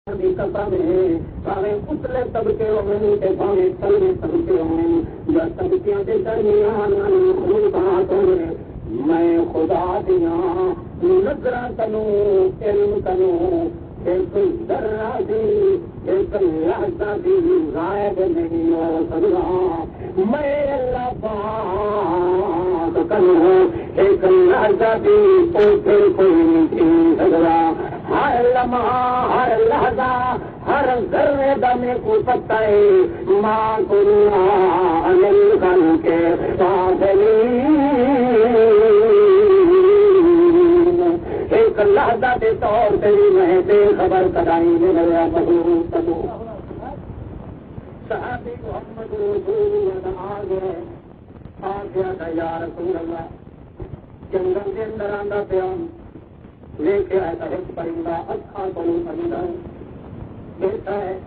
قسم ہے سارے اتلے طبقے ہونے کے سارے تلے طبقے ہونے یا طبقیاں کے درمیان مخلوقات ہونے میں خدا دیا نظر کنوں علم کنوں ایک ذرہ بھی ایک لحظہ بھی غائب نہیں ہو سکتا میں اللہ پاک کنوں ایک لحظہ بھی پوچھے کوئی نہیں سکتا ہر لمحہ ہر لحظہ ہر ذرے دمے کو پتہ ہے ماں کنا انل کن کے ایک لحظہ کے طور پہ میں بے خبر کرائی میرا بہو کدو صحابی محمد رسول اللہ آ گیا یا رسول اللہ جنگل کے اندر آندا پیا لے کے آیا ایک پرندہ اچھا کرو پرندہ دیکھتا ہے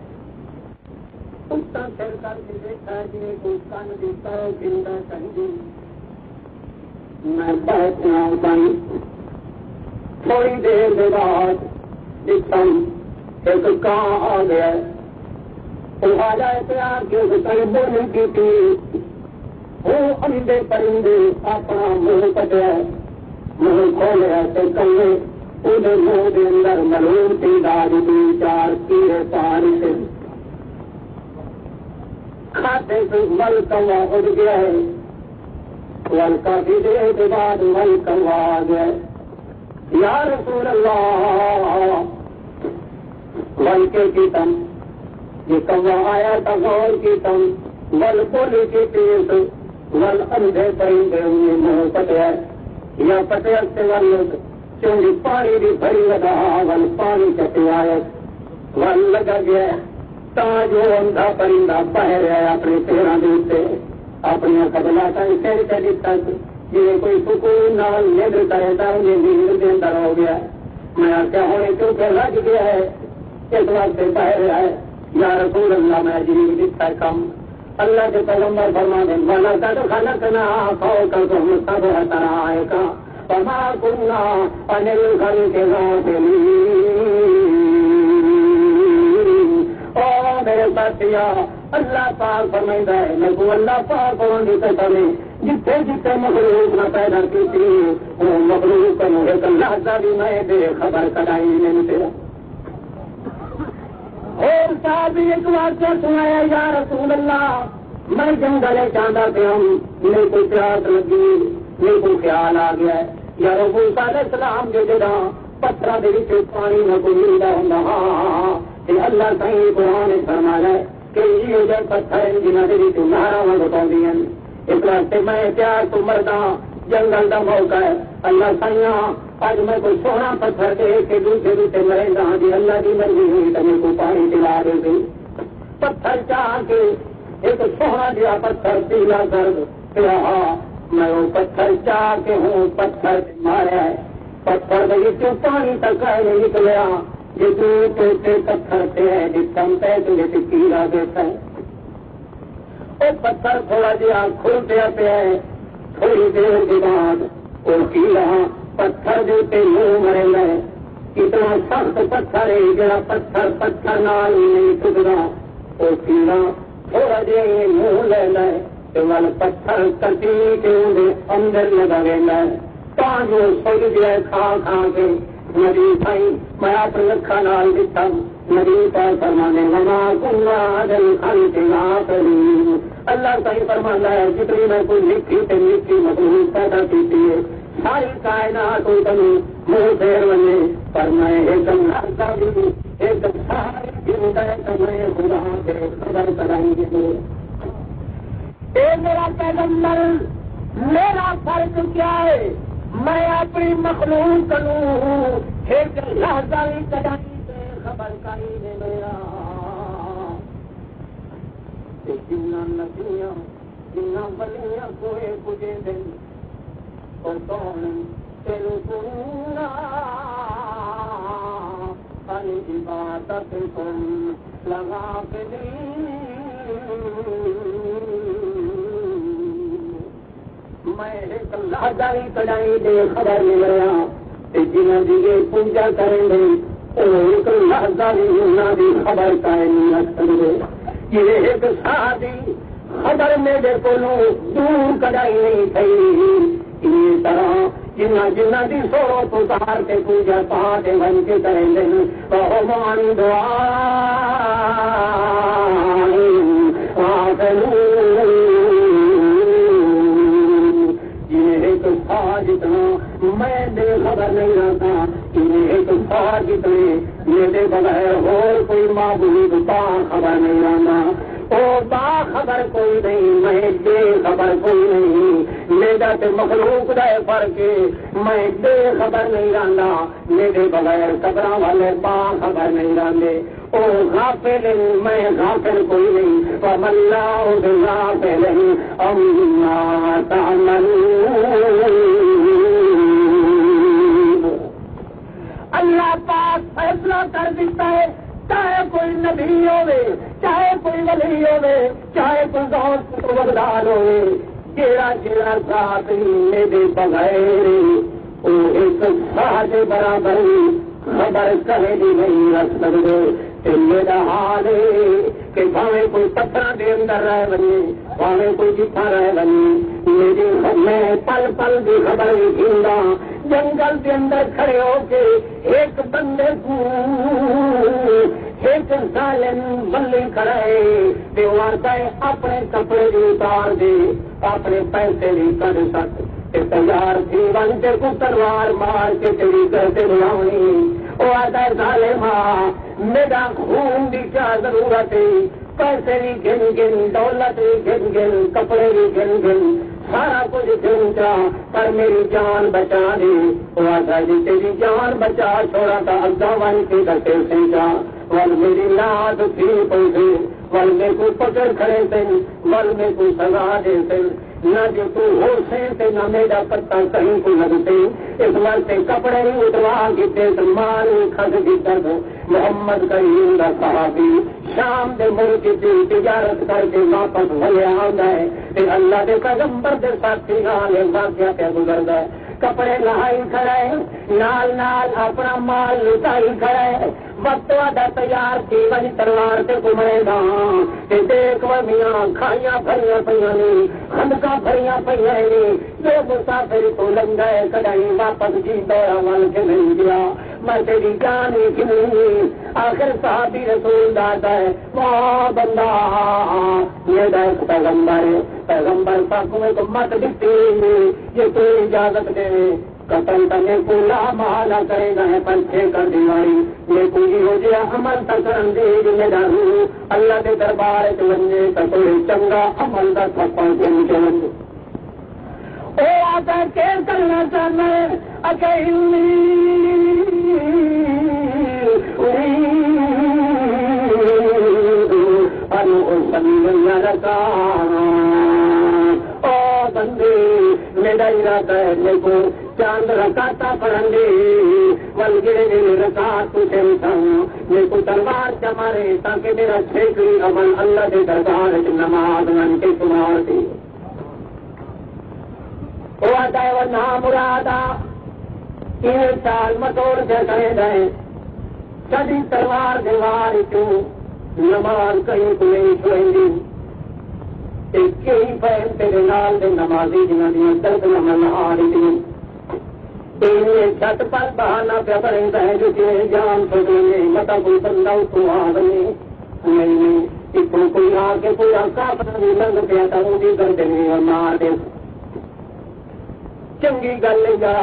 کتا پھر کر کے دیکھتا ہے جنہیں کوئی کن دیتا ہے زندہ چاہیے میں بہت ہوں بن تھوڑی دیر کے بعد ایک کان آ گیا وہ آ جائے پیار کے کئی بولنے کی تھی وہ اندے پرندے اپنا منہ کٹیا منہ کھولیا تو کلے انہیں منہ کے اندر ملون کی داڑھی دی چار کیڑے پار سے کھاتے سے مل کوا اڑ گیا ہے ول کا بھی دیر کے بعد مل کوا آ گیا یا رسول اللہ ول کے کی تم یہ کوا آیا تھا غور کی تم ول بولی کی تیز ول اندھے پرندے ہوئے منہ پٹیا یا پٹیا سے ول چونگی پانی بھی بھری لگا ول پانی چٹے آئے ول لگا گیا تا جو اندھا پرندہ بہ رہا ہے اپنے پیروں کے اتنے اپنی قبلہ کا سر کے تک جی کوئی سکون نال نیند کرے گا انہیں نیند کے اندر ہو گیا میں آخیا ہونے کیونکہ لگ گیا ہے اس واسطے بہ رہا ہے یا رسول اللہ میں عجیب دکھتا ہے کم اللہ کے پیغمبر فرما دیں والا کا تو کھانا کرنا کھاؤ کر تو ہم سب طرح آئے گا پما کنہ انل گھر کے گاؤں کے او میرے ساتھیا اللہ پاک فرمائیدا ہے میں کو اللہ پاک ہونے کے سامنے جتنے جتنے مخلوق نہ پیدا کی تھی وہ مخلوق کو ایک لحظہ بھی میں بے خبر کرائی نہیں تیرا اور صاحب ایک واقعہ سنایا یا رسول اللہ میں جنگل چاہتا پہ ہوں میرے کو پیاس لگی میرے کو خیال آ گیا ہے یا رسول علیہ السلام کے جگہ پتھر کے پانی میں کو ملتا ہوں کہ اللہ صحیح قرآن نے فرمایا ہے کہ یہ جو پتھر جنہوں نے نہرا میں بتا دیا اس واسطے میں پیار تو مردا جنگل کا موقع ہے اللہ سائیاں آج میں کوئی سونا پتھر دے کے دوسرے دوسرے مرے گا جی اللہ کی مرضی ہوئی تو میرے کو پانی پلا دے گی پتھر چاہ کے ایک سونا دیا پتھر پیلا درد پیا میں وہ پتھر چاہ کے ہوں پتھر مارا ہے پتھر کیوں پانی تک نہیں نکلیا جس پتھر پہ ہے جس کم پہ تجھے کیڑا دیتا ہے وہ پتھر تھوڑا جہا کھل پیا پیا ہے تھوڑی دیر کے بعد وہ کیڑا پتھر دیتے منہ مرے گئے اتنا سخت پتھر ہے جڑا پتھر پتھر نال نہیں ٹوٹتا وہ کیڑا تھوڑا جہا منہ لے لے تو پتھر کٹی کے اندر لگا لینا ہے پانچ وہ سل گیا کھا کھا کے ندی بھائی میں اپنے لکھا نال دکھا ندی پر فرمانے لگا کنگا دل کھان کے کری اللہ صحیح فرمانا ہے جتنی میں کوئی لکھی تے لکھی مخلوق پیدا کی ہے ساری کائنات کو تم منہ پھیر بنے پر میں ایک لڑکا بھی ایک ساری میں خدا سے خبر کرائیں گے اے میرا پیغمبر میرا فرق کیا ہے میں اپنی مخلوق کروں ایک لحظہ بھی کدائی سے خبر کری ہے میرا جنا نبیاں جنا بلیاں کوئے کجے دن اور کون تیرو سنگا پانی عبادت کن لگا کے میں ایک لحظہ بھی کدائی دے خبر مل رہا جنہوں کی پوجا کریں گے ایک لحظہ بھی انہوں کی خبر قائم نہ کرے. یہ ایک سادی خبر میرے کو دور کرائی نہیں تھی. اسی طرح جنہ جنہ کی سورو پکار کے پوجا پاٹ بن کے کریں دن بہمان دعا جتنا میں بے خبر نہیں رہتا انہیں ایک سال جتنے میرے بغیر اور کوئی معبود باخبر نہیں رہنا. او باخبر کوئی نہیں میں بے خبر کوئی نہیں. میرا تو مخلوق دے فرق میں بے خبر نہیں رہنا. میرے بغیر قبر والے باخبر نہیں رہتے. او غافل میں غافل کوئی نہیں. وَمَن لَّا غَافِلٍ عَمَّا تَعْمَلُونَ. اللہ پاک فیصلہ کر دیتا ہے چاہے کوئی نبی ہوے چاہے کوئی ولی ہوے چاہے کوئی غوث وغدار ہوے جیڑا جیڑا ساتھ میرے بغیر وہ ایک ساتھ برابر خبر کہیں بھی نہیں رکھ سکتے. میرا حال ہے کہ بھاویں کوئی پتھر دے اندر رہ بنی بھاویں کوئی جتھا رہ بنی میری میں پل پل کی خبر بھی گھندا. جنگل کے اندر کھڑے ہو کے ایک بندے کو ایک ظالم ملی کھڑے اپنے کپڑے بھی اتار دے اپنے پیسے بھی کر سکتے تیار تھی بن کے کو تلوار مار کے تیری کرتے بلاؤنی. وہ آتا ظالما میرا خون بھی کیا ضرورت ہے. پیسے بھی گن گن دولت بھی گن گن کپڑے بھی گن گن سارا کچھ گنتا پر میری جان بچا دی. وہ آتا جی تیری جان بچا چھوڑا تھا اگا ون کے کٹے سیجا ول میری لاد تھی پوچھے ول میں کو پکڑ کھڑے تھے ول میں کو سزا دے تھے نہ جو تو ہو سے نہ میرا پتا کہیں کو لگتے. اس واسطے کپڑے اتروا کیتے مار کھد کی درد. محمد کریم کا صحابی شام دے ملک کی تجارت کر کے واپس ولیا آتا ہے اللہ کے پیغمبر کے ساتھی نال واقعہ پہ گزرتا ہے. کپڑے لہائی کھڑے نال نال اپنا مال لٹائی کھڑے وقت واڈا تیار تھی وہی تلوار سے گھومے گا. دیکھ میاں کھائیاں بھریاں پہ خندقاں بھریاں پہ جو مسافر تو لگ گئے کڑائی واپس جی دورا ول کے نہیں گیا. میں تیری جان ہی کھلی. آخر صحابی رسول داتا ہے وہ بندہ میرا ایک پیغمبر پاک میں تو مت دیتی یہ تو اجازت دے قتل کرنے کو لا محالہ کرے گا ہے پنچے کر دیواری یہ کوئی ہو جائے عمل تک رنگے میرا روح اللہ کے دربار چلنے کا کوئی چنگا عمل کا تھپا کے چلن او آتا ہے کیر کرنا چاہنا ہے اکیلی بندے میرا ارادہ ہے میرے کو چاند رکاتا پڑھیں گے ول گرے رکات تجھے میرے کو تلوار چمارے تاکہ میرا چھیکری عمل اللہ کے دربار نماز من کے شمار دی. وہ آتا ہے وہ نام مرادا یہ چال مٹوڑ سے کرے گئے کبھی تلوار دیوار کیوں نماز کہیں کو نہیں چھوڑیں گی. ایک ہی پہن تیرے نال دے نمازی جنہوں نے درد نمل آ رہی چھت پر بہانا پہ بڑھیں گے جو کہ جان چھوڑیں متا کوئی بندہ تو آ گئے نہیں اتوں کوئی آ کے کوئی آکا اپنا بھی لنگ پیا تھا وہ بھی کر دیں اور مار دے. چنگی گل نہیں جا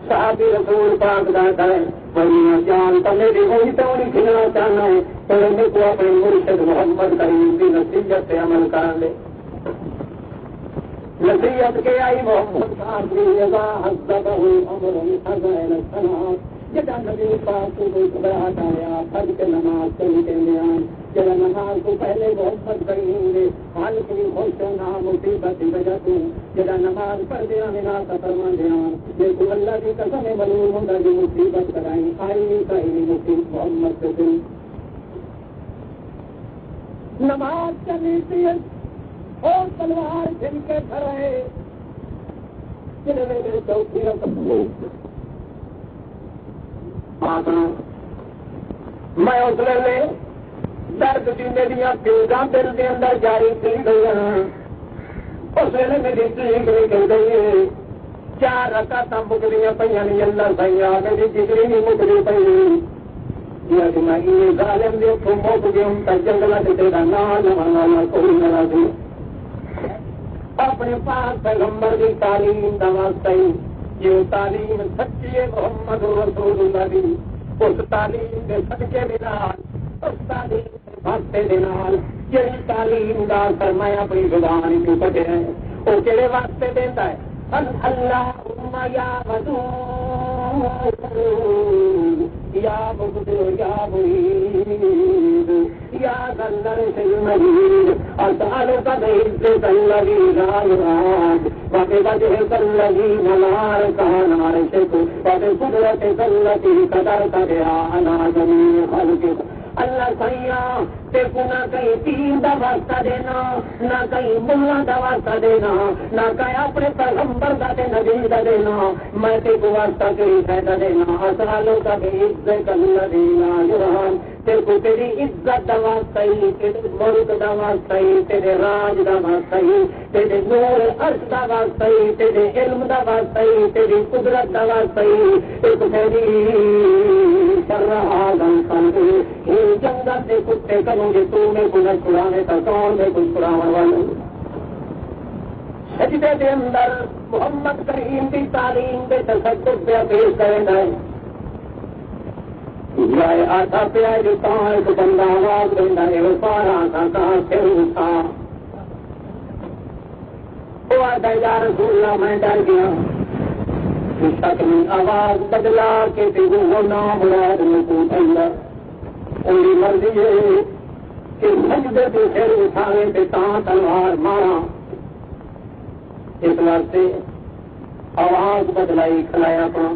صحابی رسول پاک داتا ہے بڑی جان تو میری وہی تو نہیں کھلنا چاہنا ہے تو میرے کو اپنے مرشد محمد کریم کی نصیحت سے عمل کر لے. نصیحت کے آئی محمد جدا نبی پاک کو کوئی گھبراہٹ آیا پڑھ کے نماز کہیں کہنے جدا نماز کو پہلے محبت کریں گے حال کی خوش نہ مصیبت وجہ تو جدا نماز پڑھ دیا میرا فرما دیا دیکھو اللہ کی قسم معلوم ہوگا جو مصیبت کرائیں آئی نہیں کہیں مصیبت محمد سے دل نماز کا نیتیت اور تلوار جن کے کھڑے جنہیں میرے چوکی رقم میں اس ویلے درد کی میری پیوگاں دل کے اندر جاری کی گئی ہوں. اس ویلے میری ٹریک نکل گئی. 4 رکعتاں مکدی پہ اللہ سی آ میری جگری نہیں مکدی پی. میں ظالم دے اتوں مک گئے ہوں تو جنگل سے تیرا نام لوانا کوئی نہ سی. اپنے پاس پیغمبر کی تعلیم کا واسطہ یہ تعلیم سچی ہے محمد رسول اللہ دی. اس تعلیم کے صدقے کے نال اس تعلیم کے واسطے دے نال جہی تعلیم کا اثر میں اپنی زبان کو کٹے ہے وہ کہڑے واسطے دیتا ہے. اللہم یا ودود یا مقتدر یا مرید یا ذا العرش المجید اسألک بعزت الذی لا یراد وبوجهک الذی لا ارکان عرشک وبقدرتک التی قدرت بها علی جمیع خلقک. اللہ سیاں تے کو نہ کہیں تین دا واسطہ دینا نہ کہیں ملا دا واسطہ دینا نہ کہیں اپنے پیغمبر دا تے نبی دا دینا. میں تے کو واسطہ کہیں فائدہ دینا اسالو کا بے عزت الذی لا یرحم. تے کو تیری عزت دا واسطہ ہی تیرے ملک دا واسطہ ہی تیرے راج دا واسطہ ہی تیرے نور عرش دا واسطہ ہی تیرے علم دا واسطہ ہی تیری قدرت دا واسطہ ہی ایک تیری شر آدم خلق جنگل سے کتے کروں گے تو میں کو نہ چھڑانے کا کون میں کچھ چھڑانے والا. سجدے کے اندر محمد کریم کی تعلیم کے تصدق پہ پیش کریں گے. جائے آتا پہ آئے جو کہاں ایک بندہ آواز دینا ہے وہ پارا تھا کہاں سے اٹھا وہ آتا یا رسول اللہ میں ڈر گیا. شک میں آواز بدلا کے وہ نام مراد میں کو اندر انہی مرضی ہے کہ سجدے پہ سر اٹھاوے پہ تلوار مارا. اس واسطے آواز بدلائی کھلایا اپنا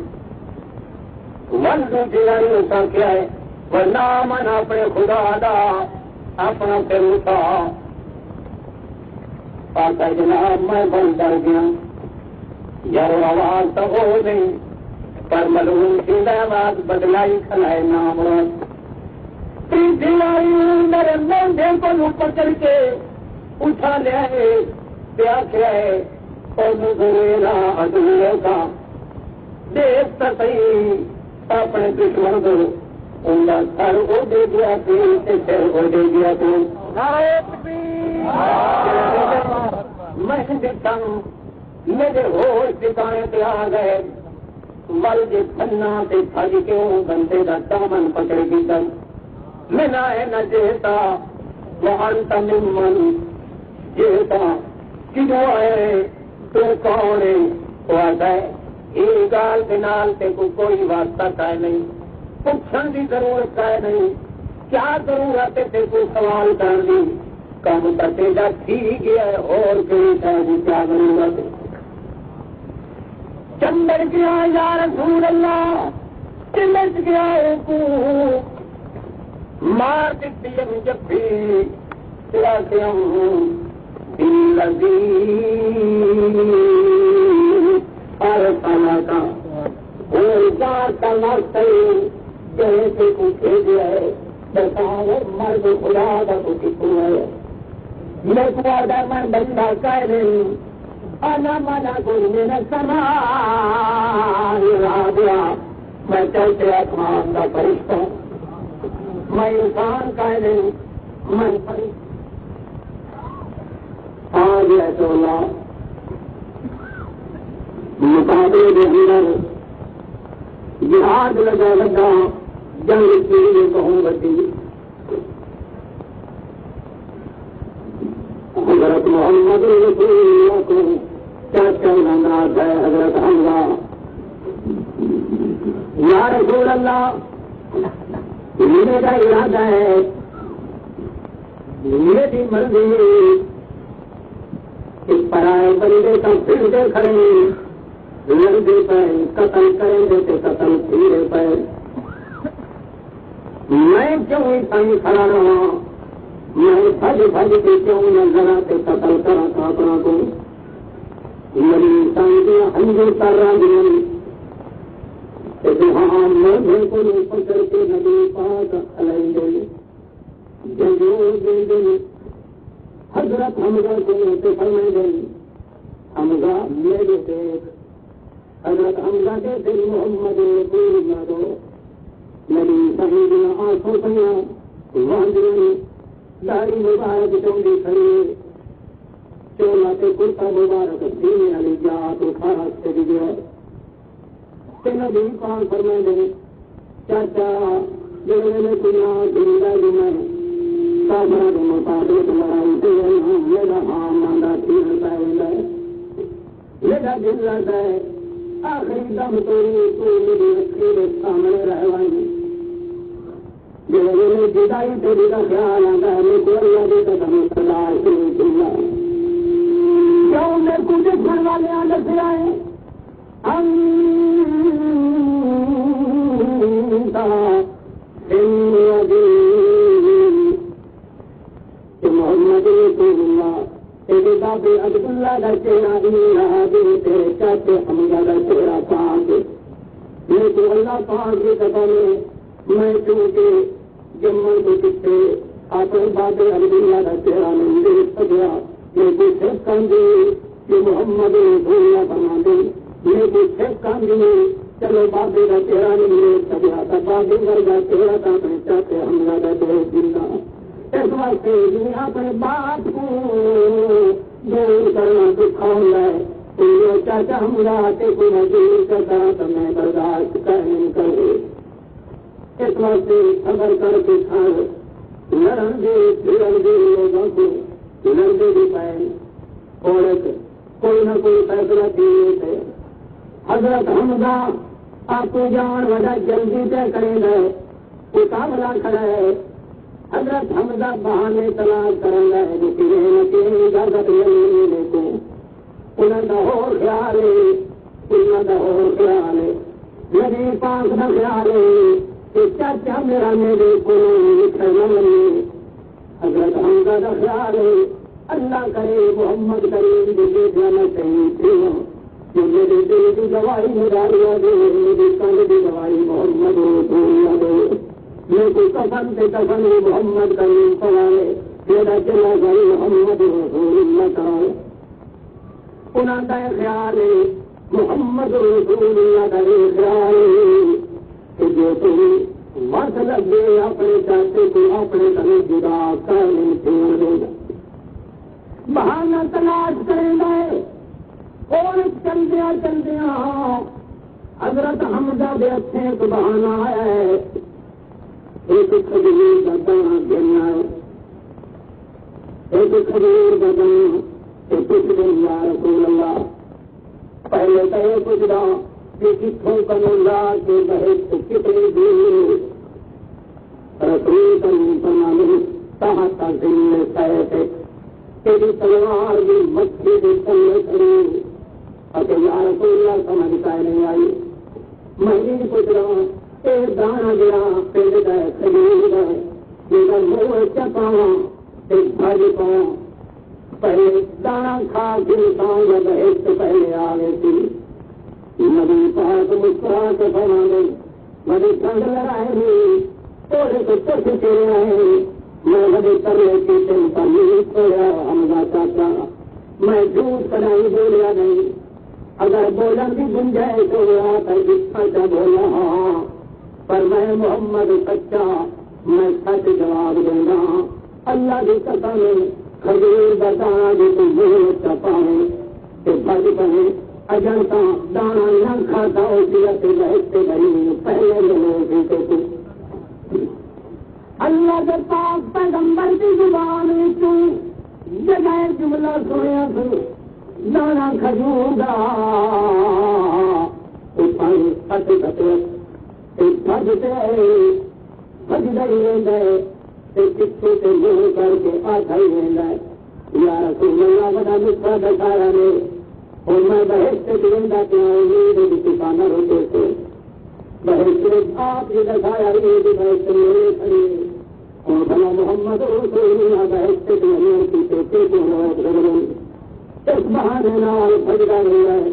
من دوسری والی اسا کیا ہے وہ نام اپنے خدا دا اپنا سر اٹھا. آتا جناب میں بہت ڈر گیا یار آواز تو ہو نہیں پر ملوم کی آواز بدلائی کھلائے نام میرے مونڈے کو پکڑ کے اٹھا لیا ہے پیاکھا ہے اور میرا ادھورے کا دیکھ تو صحیح اپنے دشمن کو ان کا سر وہ دے دیا سر وہ دے دیا تو میں دیکھتا ہوں میرے ہوش ٹھکانے پہ آ گئے. مل جی کھنا سے پھج کے وہ بندے کا دامن پکڑ کی کر میں نہ ہے نہ جیتا وہ انت ممن جیتا کیوں ہے تو کون ہے وہ آتا ہے یہ گال کے نال تے کوئی واسطہ کا نہیں پوچھنے کی ضرورت کا نہیں. کیا ضرورت ہے کوئی سوال کرنے کام کا تیجا ٹھیک ہے اور کیا ضرورت ہے. چندر گیا یا رسول اللہ چلچ گیا کو مار دیتی ہم جب بھی چلاتے ہم دل لگی اور سالا کا اور چار کا واسطے جیسے کو بھیج ہے بتاؤ مرد خدا کا کو کتوں ہے. میں کو آدھا میں بندہ کہہ رہی آنا مانا کوئی میرا سما گیا. میں چلتے آسمان کا فرشتہ میں انسان کہہ رہی میں آ گیا تو مقابلے کے اندر جہاد لگا لگا جنگ کے لیے کہوں گی. حضرت محمد رسول اللہ کو کیا کہنا ناز ہے. حضرت حمزہ یا رسول اللہ میرا ارادہ ہے میری مرضی اس پرائے بندے کا پھر دیکھ رہے لڑکے پہ قتل کریں گے تو قتل پھیرے پہ میں کیوں اتنا کھڑا رہا. میں بھج بھج کے کیوں نہ ذرا کے قتل کرا تھا اپنا کو میری انسان کی ہنجو کر رہا ہاں موجے کو پکڑ کے نبی پاک علیہ دل حضرت حمزہ کو فرمائے گئی حمزہ میرے دیکھ حضرت حمزہ کے دل محمد رسول اللہ کو نبی صحیح آنکھوں پہ واندروں داڑھی مبارک چونڈی کھڑی چولا کے کرتا مبارک سینے والی جا تو خاص سے گیا نبی پاک فرمائے گئے چاچا جڑے میں کنا زندہ میں سابرا کے مطابق لڑائی سے میرا ہاں مانگا ٹھیک ہے میرا دل لگتا ہے آخری دم تو میری اکھی کے سامنے رہوائی جڑے جدائی تیری کا خیال آتا ہے میں کوئی یادی کا دم سردار شروع کیا کیوں میں کچھ گھر والے آنے سے آئے محمد رسول اللہ تیرے بابے عبداللہ کا چہرہ تیرے چاچے حمزہ کا چہرہ پاک میں تو اللہ پاک کی قدم میں چونکہ جمن کے پیچھے اپنے بابے عبداللہ کا چہرہ نہیں دیکھ سکیا میں کچھ کاندھی کہ محمد رسول اللہ بنا دے میں کچھ کاندھی چلو بابے کا چہرہ نہیں دیکھ سکیا تھا بابے کا چہرہ تھا اپنے چاچے حمزہ کا دیکھ دلہ اس واسطے اپنے باپ کو دور کرنا دکھاؤں ہے چاچا حمزہ کے کوئی مزید کرتا تو میں برداشت کر نہیں کرے اس واسطے خبر کر کے کھا لڑن دے پھرن دے لوگوں کو لڑنے بھی پائے عورت کوئی نہ کوئی فیصلہ دیے تھے حضرت حمزہ آپ کو جان وجہ جلدی طے کریں گے مقابلہ کھڑا ہے حضرت حمزہ بہانے تلاش کریں گے اجازت لینے کو انہوں کا اور خیال ہے انہوں کا اور خیال ہے میری پاس کا خیال ہے کہ چاچا میرا میرے کو لکھنا نہیں حضرت حمزہ کا خیال ہے اللہ کرے محمد کریم مجھے جانا چاہیے تھی میرے دل کی دوائی مداریہ دے میری کل کی دوائی محمد رسول دے میں کوئی کفن سے کفن محمد کریم پڑھائے میرا چلا گئی محمد رسول اللہ کرائے انہوں کا خیال ہے محمد رسول اللہ کا خیال ہے کہ جو تم وقت لگ گئے اپنے چاچے کو اپنے گھر جدا کر چھوڑ دے گا بہانہ تلاش کریں گے اور چلدیا چلدیا حضرت حمزہ دے اچھے ایک بہانہ ہے ایک کھجور کا دانا گرنا ہے ایک کھجور کا دانا کچھ دن یا رسول اللہ پہلے تو یہ پوچھنا کہ کتوں کا مولا کے بہت کتنی دور رسول کریم فرمانے کہاں تک دل میں سہے تیری تلوار بھی مچھلی کے چلنے کھڑی اگر یا رسول اللہ سمجھ کا نہیں آئی میں یہ پوچھ رہا ہوں ایک دانا گیا پیڑ گئے کھجور گئے میرا منہ چپاؤں ایک بھاجی پاؤں پہلے دانا کھا کے کام بہت پہلے آ گئی تھی نبی پاک مسکرا کے فرما گئی بڑی ٹھنڈ لگائے گی تھوڑے سے پوچھ کے آئے میں بڑے کرنے کی چنتا نہیں چھوڑا حمزہ چاچا میں جھوٹ کرائی بولیا نہیں اگر بولن کی گنجائش ہو گیا تو سچا بولا ہاں پر میں محمد سچا میں سچ جواب دوں گا اللہ کی قسم کھجور بتانا جو تم چپاؤں کہ بج پڑے اجنتا دانا نہ کھاتا ہوتی بہتے بھائی پہلے لوگ اللہ کے پاس پیغمبر کی زبان جگہ جملہ سنیا سو دانا کھجور دا کتوں سے منہ کر کے آتا ہی رہتا ہے یا رسول اللہ بڑا نسخہ دکھایا نے اور میں بحث سے گرندا کیا امید کسانہ ہوتے تھے بحث سے آپ نے دکھایا امید بحث سے میرے کھڑے اور بھلا محمد رسول اللہ بحث سے میرے پیچھے پیچھے اس بہانے نال بھجتا رہا ہے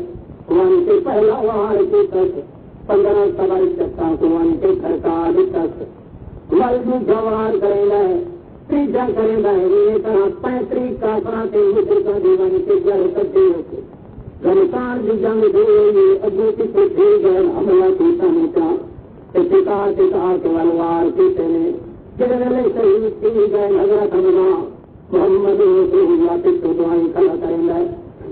وہاں سے پہلا وہاں کی تک 15 سوال چکا کو ان کے سرکار تک ملو جوان کریں گے تیجا کریں گے یہ طرح 35 کافروں کے مشرکوں دیوان کے جل کرتے ہوتے گنکار کی جنگ ہوئی ابو کی پوچھے گئے حملہ کیتا نہیں ٹکا کے ولوار کیتے نے جنرل شہید کی گئے حضرت حملہ محمد رسول اللہ کی دعائیں کھڑا کریں گے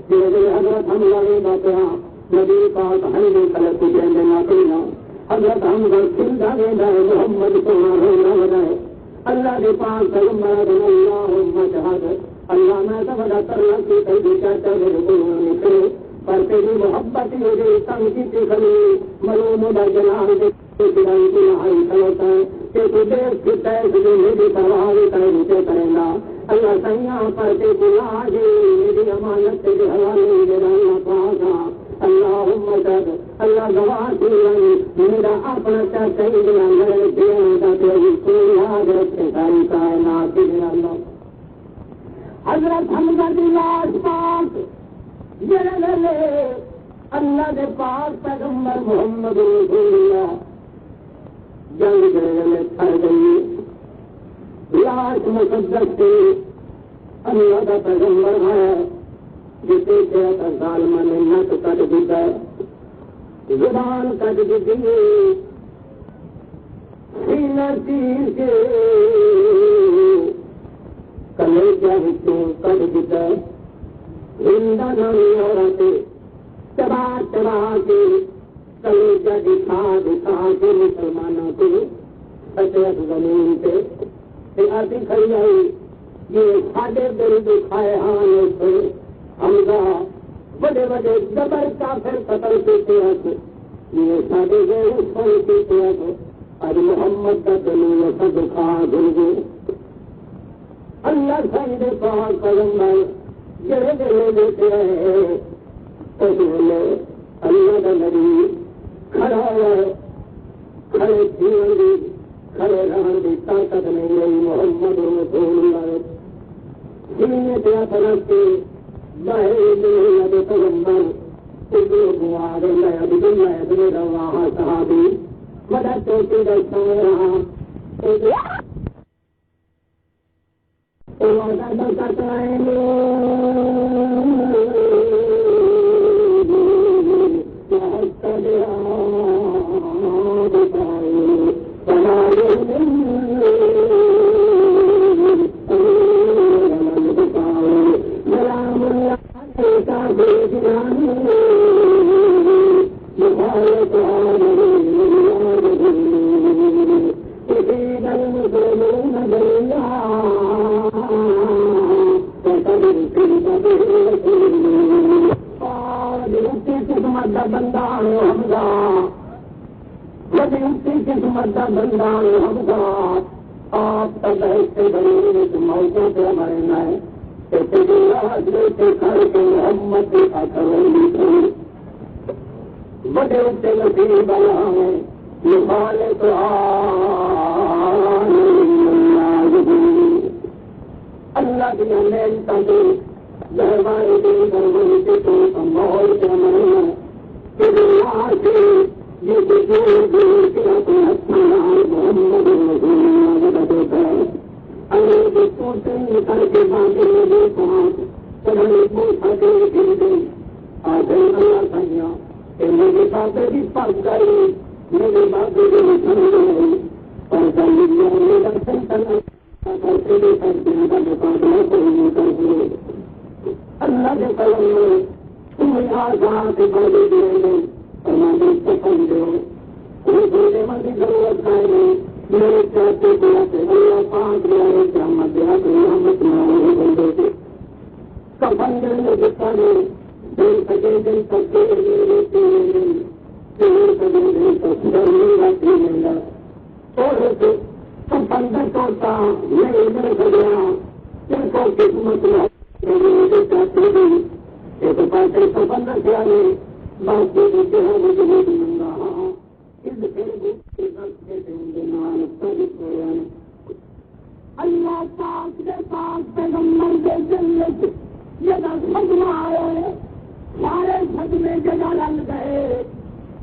جنرل حضرت حملہ نے باتاں نبی پاک ہمیں کلک کی جنگ نہ کرنا حضرت حمزہ زندہ گئے محمد سونا رونا لگائے اللہ کے پاس پیغمبر اللہم شہادت اللہ میں تو بڑا کرنا کی کئی چاہتا ہے نکلے پر تیری محبت مجھے تنگ کی کھلی معلوم ہوتا جلال کے سرائی کی نہائی کھلوتا ہے کہ تو دیکھ کی تیز جو میری پرواہ کرے نیچے کرے گا اللہ سیاں پر تے بلا جی میری امانت تیرے حوالے میرا اللہ پاکا اللہم شہادت اللہ گواہ کی میرا اپنا چاہتا ہی دیا میرے دینے کا تیری کوئی یاد رکھتے ساری کائنات کی دیا اللہ حضرت حمزہ کی لاش پاک جلالے اللہ کے پاک پیغمبر محمد رسول اللہ جنگ جلالے پھر گئی لاش مقدس کی اللہ کا پیغمبر ہے جسے کہتا ظالمہ نے نک کٹ دیتا زبان کٹ دیتی سینہ چیر کے کلیجہ ہتوں کٹ دیتا زندہ نامی عورتیں چبا چبا کے کلیجہ دکھا کے مسلمانوں کو سچت زمین پہ آتی کھڑی آئی یہ ساڑھے دل دکھائے ہاں سے حمزہ بڑے بڑے جبر کافر قتل کیتے ہیں یہ ساڑھے گئے اس پر کیتے ہیں اور محمد کا دلیل سب کھا دل گئے اللہ سید پاک پیغمبر جڑے جڑے دیتے رہے اس ویلے اللہ کا نبی کھڑا ہے کھڑے جیون کی کھڑے رہن کی طاقت نہیں رہی محمد رسول اللہ سینے پہ طرف کے باہر پیغمبر دعا دے میں وہاں صحابی بڑا چوٹی کا سو رہا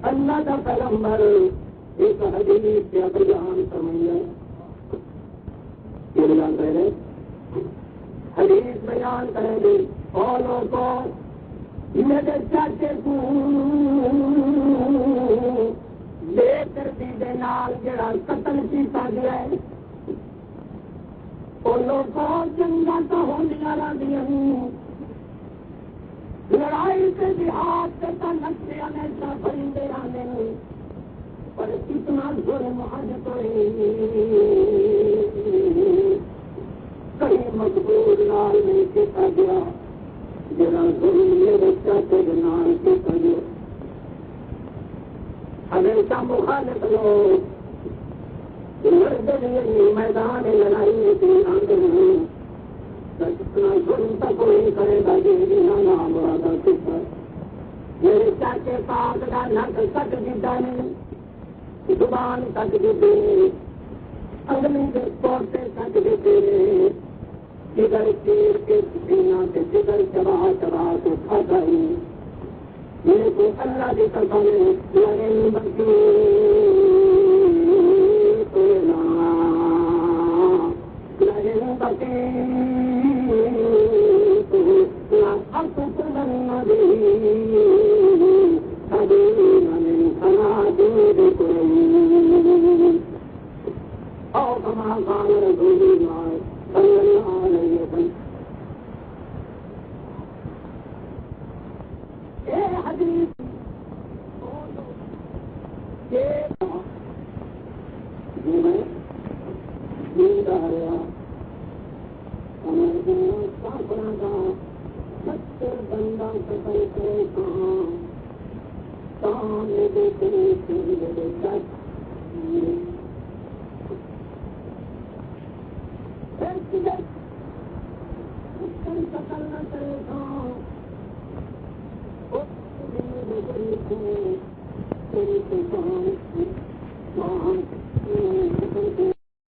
اللہ کا پیغمبر ایک حدیث کا بیان فرمائے حدیث بیان کریں گے اولوں کو میرے چاچے کو بے ترتیبی نال جڑا قتل کیتا گیا ہے اولوں کو جنگاں تو ہوندیاں رہندیاں لڑائی سے جہاد سے تو نقشے ہمیشہ بھرتے رہتے ہیں پر کتنا ظلم آج کوئی کہیں مجبور نال نہیں کیتا گیا جڑا ظلم میرے چاچے کے نال کیتا گیا ہمیشہ مخالف لوگ لڑتے نہیں میدان لڑائی سے آتے ہیں کتنا ظلم تک کوئی کرے گا جی نام مرادہ کتا میرے چاچے پاک کا نک کٹ دیتا نہیں زبان کٹ دیتے اگلی کے پوتے کٹ دیتے جگر چیر کے سینا سے جگر چبا چبا کے کھاتا ہی میرے کو اللہ کی قسم لگے بچی لگے بچی